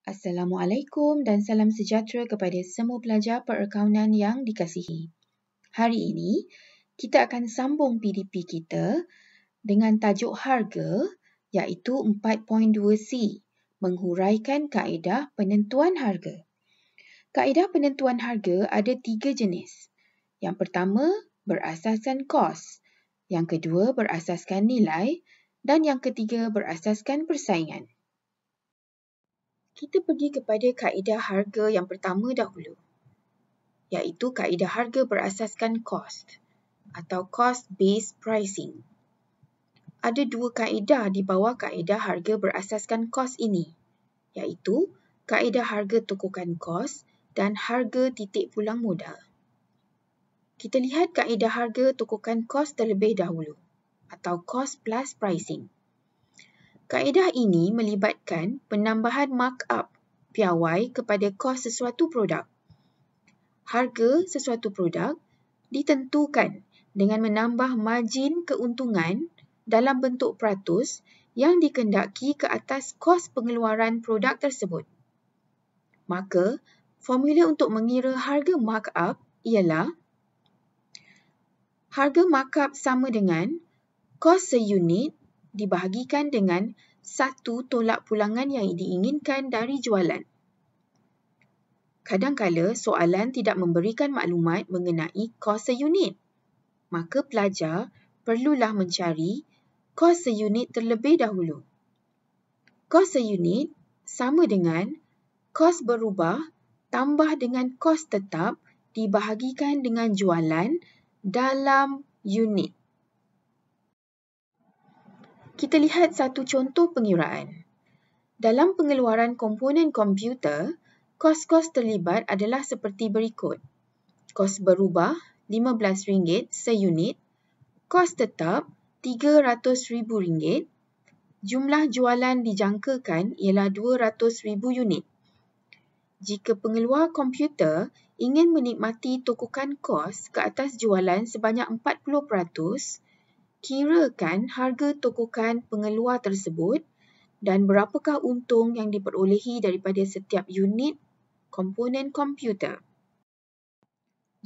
Assalamualaikum dan salam sejahtera kepada semua pelajar perakaunan yang dikasihi. Hari ini, kita akan sambung PDP kita dengan tajuk harga iaitu 4.2C, menghuraikan kaedah penentuan harga. Kaedah penentuan harga ada 3 jenis. Yang pertama, berasaskan kos. Yang kedua, berasaskan nilai. Dan yang ketiga, berasaskan persaingan. Kita pergi kepada kaedah harga yang pertama dahulu, iaitu kaedah harga berasaskan cost atau cost-based pricing. Ada dua kaedah di bawah kaedah harga berasaskan kos ini, iaitu kaedah harga tokokan kos dan harga titik pulang modal. Kita lihat kaedah harga tokokan kos terlebih dahulu atau cost plus pricing. Kaedah ini melibatkan penambahan markup piawai kepada kos sesuatu produk. Harga sesuatu produk ditentukan dengan menambah margin keuntungan dalam bentuk peratus yang dikendaki ke atas kos pengeluaran produk tersebut. Maka, formula untuk mengira harga markup ialah harga markup sama dengan kos seunit dibahagikan dengan satu tolak pulangan yang diinginkan dari jualan. Kadang-kala soalan tidak memberikan maklumat mengenai kos seunit. Maka pelajar perlulah mencari kos seunit terlebih dahulu. Kos seunit sama dengan kos berubah tambah dengan kos tetap dibahagikan dengan jualan dalam unit. Kita lihat satu contoh pengiraan. Dalam pengeluaran komponen komputer, kos-kos terlibat adalah seperti berikut. Kos berubah RM15 seunit, kos tetap RM300,000, jumlah jualan dijangkakan ialah 200,000 unit. Jika pengeluar komputer ingin menikmati tokokan kos ke atas jualan sebanyak 40%, kirakan harga tokokan pengeluar tersebut dan berapakah untung yang diperolehi daripada setiap unit komponen komputer.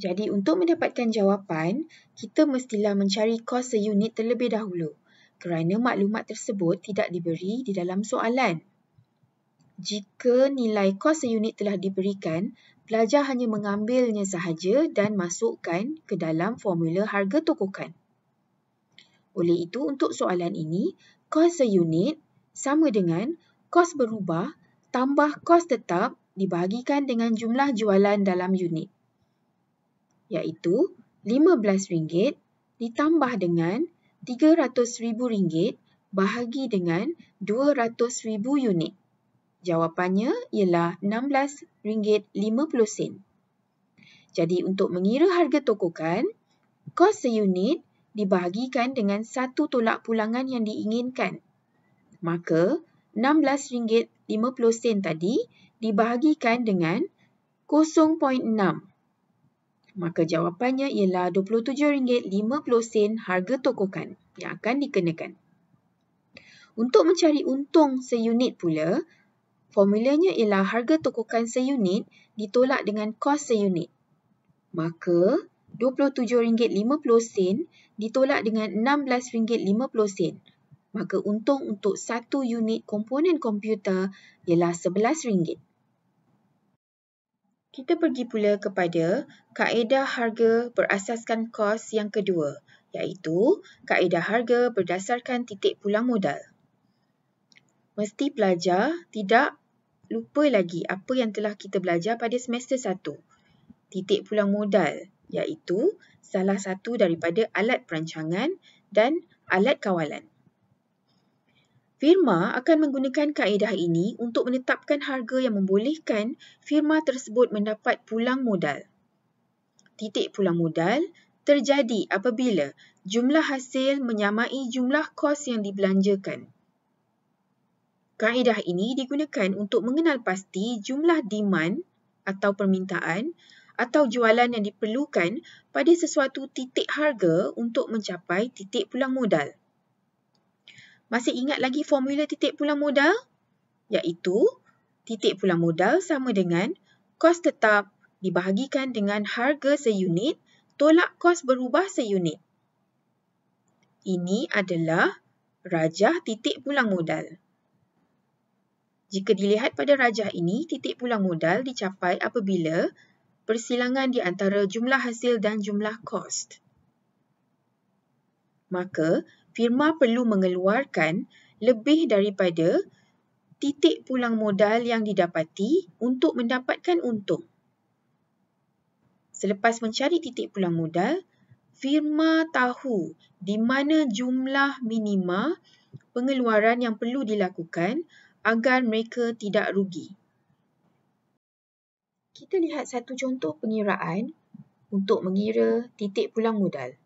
Jadi untuk mendapatkan jawapan, kita mestilah mencari kos seunit terlebih dahulu kerana maklumat tersebut tidak diberi di dalam soalan. Jika nilai kos seunit telah diberikan, pelajar hanya mengambilnya sahaja dan masukkan ke dalam formula harga tokokan. Oleh itu, untuk soalan ini, kos seunit sama dengan kos berubah tambah kos tetap dibahagikan dengan jumlah jualan dalam unit, iaitu RM15 ditambah dengan RM300,000 bahagi dengan 200,000 unit. Jawapannya ialah RM16.50. Jadi untuk mengira harga tokokan, kos seunit dibahagikan dengan satu tolak pulangan yang diinginkan. Maka RM16.50 tadi dibahagikan dengan 0.6. Maka jawapannya ialah RM27.50 harga tokokan yang akan dikenakan. Untuk mencari untung seunit pula, formulanya ialah harga tokokan seunit ditolak dengan kos seunit. Maka RM27.50 ditolak dengan RM16.50. Maka untung untuk satu unit komponen komputer ialah RM11. Kita pergi pula kepada kaedah harga berasaskan kos yang kedua, iaitu kaedah harga berdasarkan titik pulang modal. Mesti pelajar tidak lupa lagi apa yang telah kita belajar pada semester 1. Titik pulang modal, iaitu salah satu daripada alat perancangan dan alat kawalan. Firma akan menggunakan kaedah ini untuk menetapkan harga yang membolehkan firma tersebut mendapat pulang modal. Titik pulang modal terjadi apabila jumlah hasil menyamai jumlah kos yang dibelanjakan. Kaedah ini digunakan untuk mengenal pasti jumlah demand atau permintaan atau jualan yang diperlukan pada sesuatu titik harga untuk mencapai titik pulang modal. Masih ingat lagi formula titik pulang modal? Iaitu titik pulang modal sama dengan kos tetap dibahagikan dengan harga seunit tolak kos berubah seunit. Ini adalah rajah titik pulang modal. Jika dilihat pada rajah ini, titik pulang modal dicapai apabila persilangan di antara jumlah hasil dan jumlah kos. Maka, firma perlu mengeluarkan lebih daripada titik pulang modal yang didapati untuk mendapatkan untung. Selepas mencari titik pulang modal, firma tahu di mana jumlah minima pengeluaran yang perlu dilakukan agar mereka tidak rugi. Kita lihat satu contoh pengiraan untuk mengira titik pulang modal.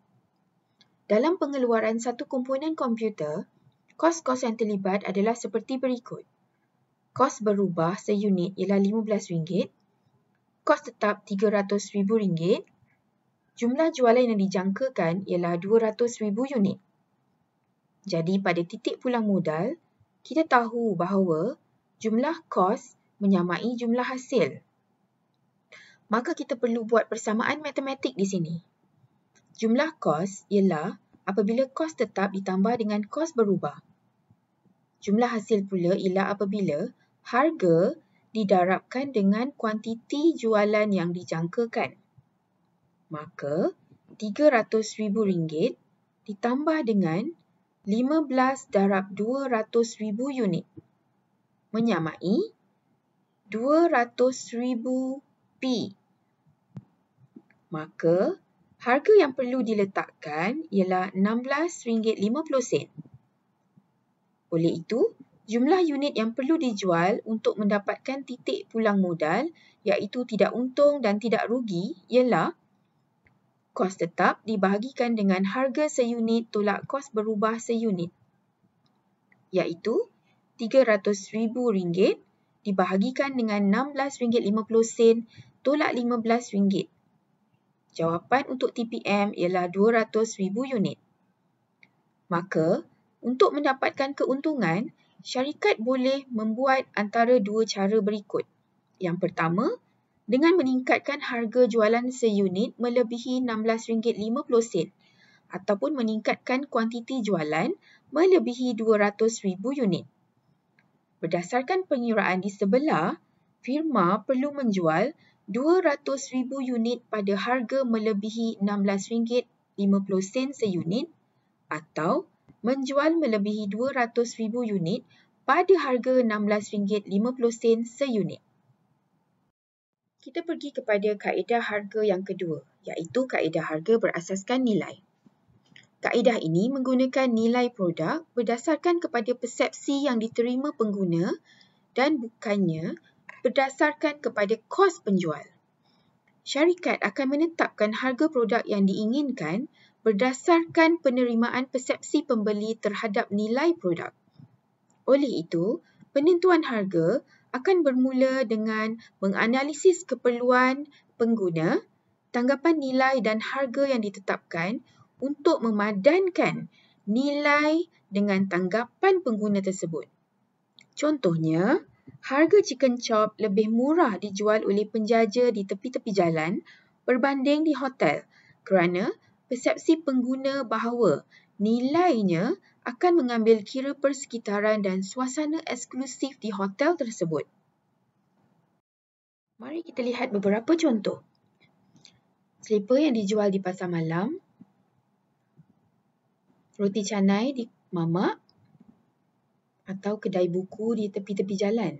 Dalam pengeluaran satu komponen komputer, kos-kos yang terlibat adalah seperti berikut. Kos berubah seunit ialah RM15, kos tetap RM300,000, jumlah jualan yang dijangkakan ialah 200,000 unit. Jadi pada titik pulang modal, kita tahu bahawa jumlah kos menyamai jumlah hasil. Maka kita perlu buat persamaan matematik di sini. Jumlah kos ialah apabila kos tetap ditambah dengan kos berubah. Jumlah hasil pula ialah apabila harga didarabkan dengan kuantiti jualan yang dijangkakan. Maka RM300,000 ditambah dengan 15 darab 200,000 unit menyamai 200,000 P. Maka harga yang perlu diletakkan ialah RM16.50. Oleh itu, jumlah unit yang perlu dijual untuk mendapatkan titik pulang modal iaitu tidak untung dan tidak rugi ialah kos tetap dibahagikan dengan harga seunit tolak kos berubah seunit, iaitu RM300,000 dibahagikan dengan RM16.50 tolak RM15. Jawapan untuk TPM ialah 200,000 unit. Maka, untuk mendapatkan keuntungan, syarikat boleh membuat antara dua cara berikut. Yang pertama, dengan meningkatkan harga jualan seunit melebihi RM16.50 ataupun meningkatkan kuantiti jualan melebihi 200,000 unit. Berdasarkan pengiraan di sebelah, firma perlu menjual 200,000 unit pada harga melebihi RM16.50 seunit atau menjual melebihi 200,000 unit pada harga RM16.50 seunit. Kita pergi kepada kaedah harga yang kedua, iaitu kaedah harga berasaskan nilai. Kaedah ini menggunakan nilai produk berdasarkan kepada persepsi yang diterima pengguna dan bukannya berdasarkan kepada kos penjual. Syarikat akan menetapkan harga produk yang diinginkan berdasarkan penerimaan persepsi pembeli terhadap nilai produk. Oleh itu, penentuan harga akan bermula dengan menganalisis keperluan pengguna, tanggapan nilai dan harga yang ditetapkan untuk memadankan nilai dengan tanggapan pengguna tersebut. Contohnya, harga chicken chop lebih murah dijual oleh penjaja di tepi-tepi jalan berbanding di hotel kerana persepsi pengguna bahawa nilainya akan mengambil kira persekitaran dan suasana eksklusif di hotel tersebut. Mari kita lihat beberapa contoh. Selipar yang dijual di pasar malam, roti canai di mamak, atau kedai buku di tepi-tepi jalan.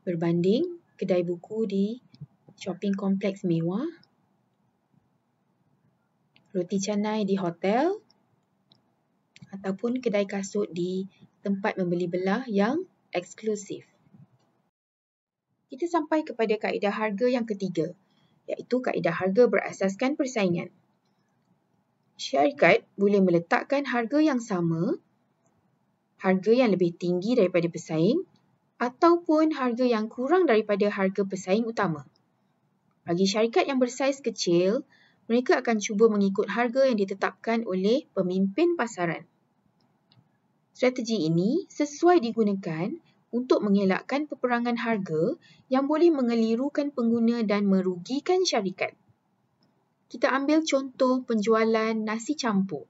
Berbanding kedai buku di shopping kompleks mewah, roti canai di hotel, ataupun kedai kasut di tempat membeli belah yang eksklusif. Kita sampai kepada kaedah harga yang ketiga, iaitu kaedah harga berasaskan persaingan. Syarikat boleh meletakkan harga yang sama, harga yang lebih tinggi daripada pesaing, ataupun harga yang kurang daripada harga pesaing utama. Bagi syarikat yang bersaiz kecil, mereka akan cuba mengikut harga yang ditetapkan oleh pemimpin pasaran. Strategi ini sesuai digunakan untuk mengelakkan peperangan harga yang boleh mengelirukan pengguna dan merugikan syarikat. Kita ambil contoh penjualan nasi campur.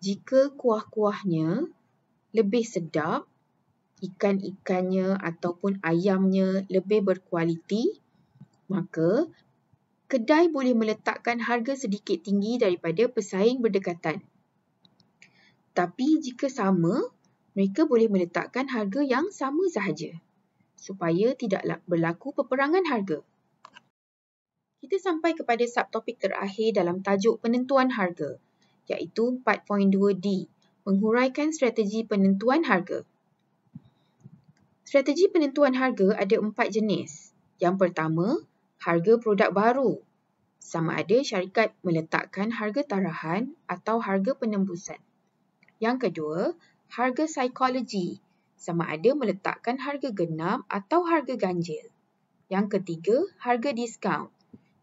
Jika kuah-kuahnya lebih sedap, ikan-ikannya ataupun ayamnya lebih berkualiti, maka kedai boleh meletakkan harga sedikit tinggi daripada pesaing berdekatan. Tapi jika sama, mereka boleh meletakkan harga yang sama sahaja supaya tidak berlaku peperangan harga. Kita sampai kepada subtopik terakhir dalam tajuk penentuan harga, iaitu 4.2D, menghuraikan strategi penentuan harga. Strategi penentuan harga ada 4 jenis. Yang pertama, harga produk baru. Sama ada syarikat meletakkan harga tarahan atau harga penembusan. Yang kedua, harga psikologi. Sama ada meletakkan harga genap atau harga ganjil. Yang ketiga, harga diskaun.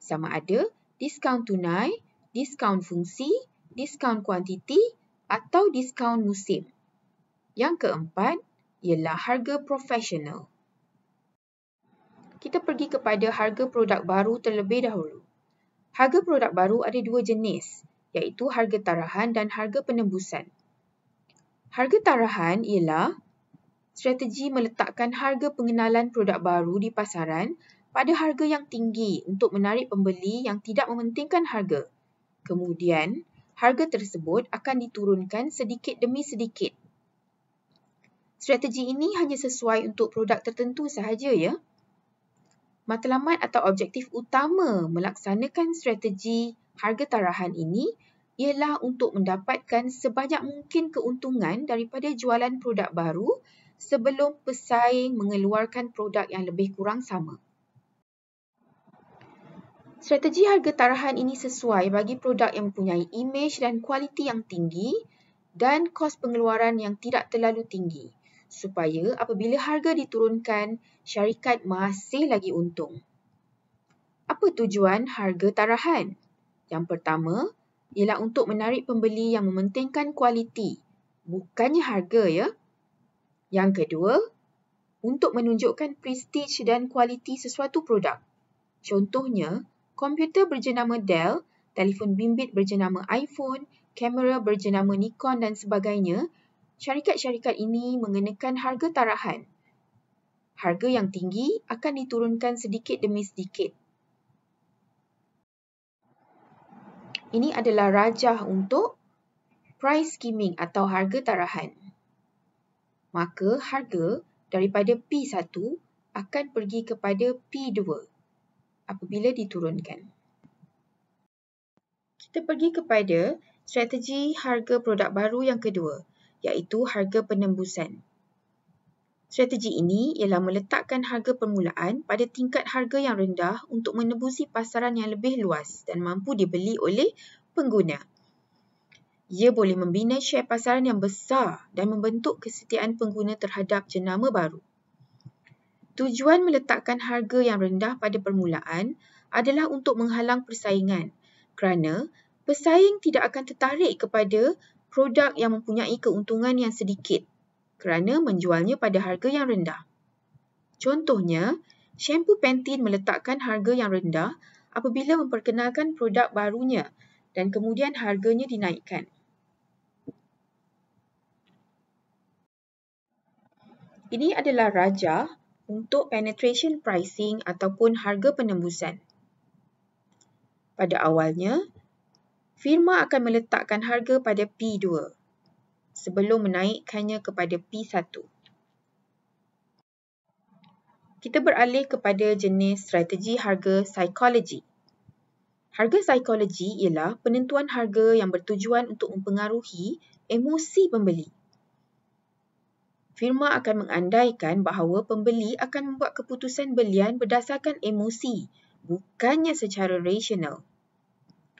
Sama ada diskaun tunai, diskaun fungsi, diskaun kuantiti atau diskaun musim. Yang keempat ialah harga profesional. Kita pergi kepada harga produk baru terlebih dahulu. Harga produk baru ada 2 jenis, iaitu harga tarahan dan harga penembusan. Harga tarahan ialah strategi meletakkan harga pengenalan produk baru di pasaran pada harga yang tinggi untuk menarik pembeli yang tidak mementingkan harga. Kemudian, harga tersebut akan diturunkan sedikit demi sedikit. Strategi ini hanya sesuai untuk produk tertentu sahaja, ya. Matlamat atau objektif utama melaksanakan strategi harga tarahan ini ialah untuk mendapatkan sebanyak mungkin keuntungan daripada jualan produk baru sebelum pesaing mengeluarkan produk yang lebih kurang sama. Strategi harga tarahan ini sesuai bagi produk yang mempunyai imej dan kualiti yang tinggi dan kos pengeluaran yang tidak terlalu tinggi, supaya apabila harga diturunkan, syarikat masih lagi untung. Apa tujuan harga tarahan? Yang pertama, ialah untuk menarik pembeli yang mementingkan kualiti, bukannya harga, ya. Yang kedua, untuk menunjukkan prestij dan kualiti sesuatu produk. Contohnya, komputer berjenama Dell, telefon bimbit berjenama iPhone, kamera berjenama Nikon dan sebagainya. Syarikat-syarikat ini mengenakan harga tarahan. Harga yang tinggi akan diturunkan sedikit demi sedikit. Ini adalah rajah untuk price skimming atau harga tarahan. Maka harga daripada P1 akan pergi kepada P2 apabila diturunkan. Kita pergi kepada strategi harga produk baru yang kedua, iaitu harga penembusan. Strategi ini ialah meletakkan harga permulaan pada tingkat harga yang rendah untuk menembusi pasaran yang lebih luas dan mampu dibeli oleh pengguna. Ia boleh membina syar pasaran yang besar dan membentuk kesetiaan pengguna terhadap jenama baru. Tujuan meletakkan harga yang rendah pada permulaan adalah untuk menghalang persaingan kerana pesaing tidak akan tertarik kepada produk yang mempunyai keuntungan yang sedikit kerana menjualnya pada harga yang rendah. Contohnya, shampoo Pantene meletakkan harga yang rendah apabila memperkenalkan produk barunya dan kemudian harganya dinaikkan. Ini adalah rajah untuk penetration pricing ataupun harga penembusan. Pada awalnya, firma akan meletakkan harga pada P2 sebelum menaikkannya kepada P1. Kita beralih kepada jenis strategi harga psikologi. Harga psikologi ialah penentuan harga yang bertujuan untuk mempengaruhi emosi pembeli. Firma akan mengandaikan bahawa pembeli akan membuat keputusan belian berdasarkan emosi, bukannya secara rasional.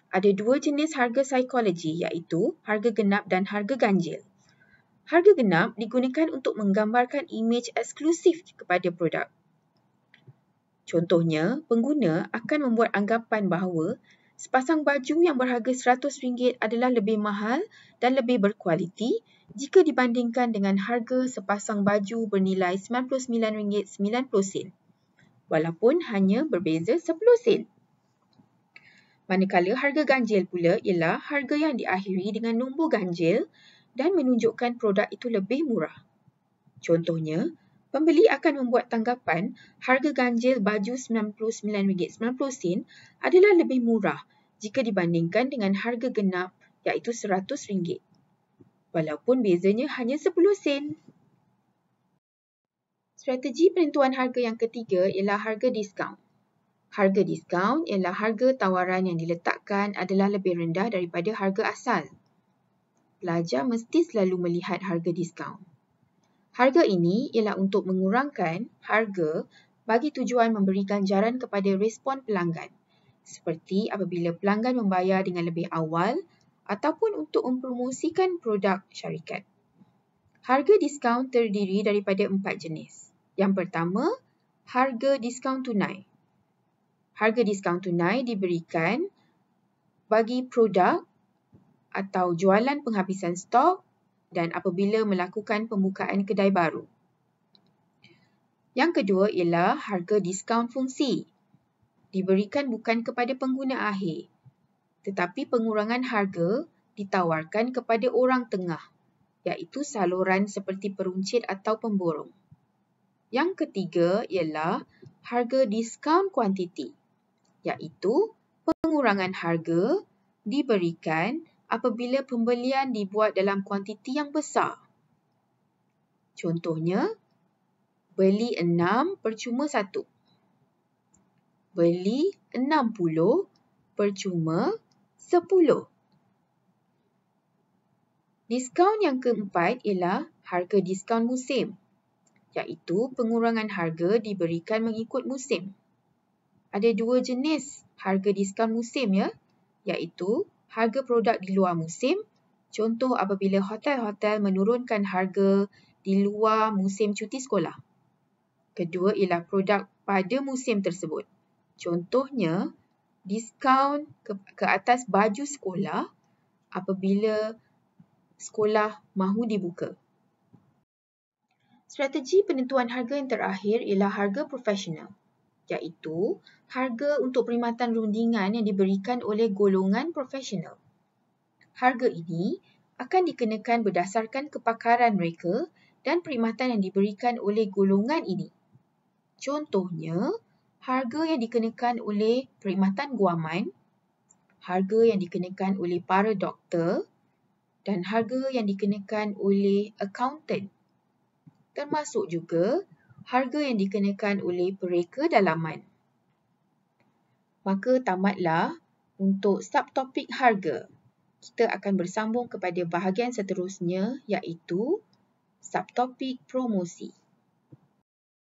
Ada 2 jenis harga psikologi, iaitu harga genap dan harga ganjil. Harga genap digunakan untuk menggambarkan imej eksklusif kepada produk. Contohnya, pengguna akan membuat anggapan bahawa sepasang baju yang berharga RM100 adalah lebih mahal dan lebih berkualiti jika dibandingkan dengan harga sepasang baju bernilai RM99.90, walaupun hanya berbeza 10 sen. Manakala harga ganjil pula ialah harga yang diakhiri dengan nombor ganjil dan menunjukkan produk itu lebih murah. Contohnya, pembeli akan membuat tanggapan harga ganjil baju RM99.90 adalah lebih murah jika dibandingkan dengan harga genap iaitu RM100, walaupun bezanya hanya 10 sen. Strategi penentuan harga yang ketiga ialah harga diskaun. Harga diskaun ialah harga tawaran yang diletakkan adalah lebih rendah daripada harga asal. Pelajar mesti selalu melihat harga diskaun. Harga ini ialah untuk mengurangkan harga bagi tujuan memberi ganjaran kepada respon pelanggan, seperti apabila pelanggan membayar dengan lebih awal ataupun untuk mempromosikan produk syarikat. Harga diskaun terdiri daripada 4 jenis. Yang pertama, harga diskaun tunai. Harga diskaun tunai diberikan bagi produk atau jualan penghabisan stok dan apabila melakukan pembukaan kedai baru. Yang kedua ialah harga diskaun fungsi. Diberikan bukan kepada pengguna akhir, tetapi pengurangan harga ditawarkan kepada orang tengah, iaitu saluran seperti peruncit atau pemborong. Yang ketiga ialah harga diskaun kuantiti, iaitu pengurangan harga diberikan apabila pembelian dibuat dalam kuantiti yang besar. Contohnya, beli 6 percuma 1. Beli 60 percuma 10. Diskaun yang keempat ialah harga diskaun musim, iaitu pengurangan harga diberikan mengikut musim. Ada 2 jenis harga diskaun musim iaitu harga produk di luar musim, contoh apabila hotel-hotel menurunkan harga di luar musim cuti sekolah. Kedua ialah produk pada musim tersebut. Contohnya, diskaun ke atas baju sekolah apabila sekolah mahu dibuka. Strategi penentuan harga yang terakhir ialah harga profesional, iaitu harga untuk perkhidmatan rundingan yang diberikan oleh golongan profesional. Harga ini akan dikenakan berdasarkan kepakaran mereka dan perkhidmatan yang diberikan oleh golongan ini. Contohnya, harga yang dikenakan oleh perkhidmatan guaman, harga yang dikenakan oleh para doktor dan harga yang dikenakan oleh akaunten. Termasuk juga harga yang dikenakan oleh pereka dalaman. Maka tamatlah untuk subtopik harga. Kita akan bersambung kepada bahagian seterusnya iaitu subtopik promosi.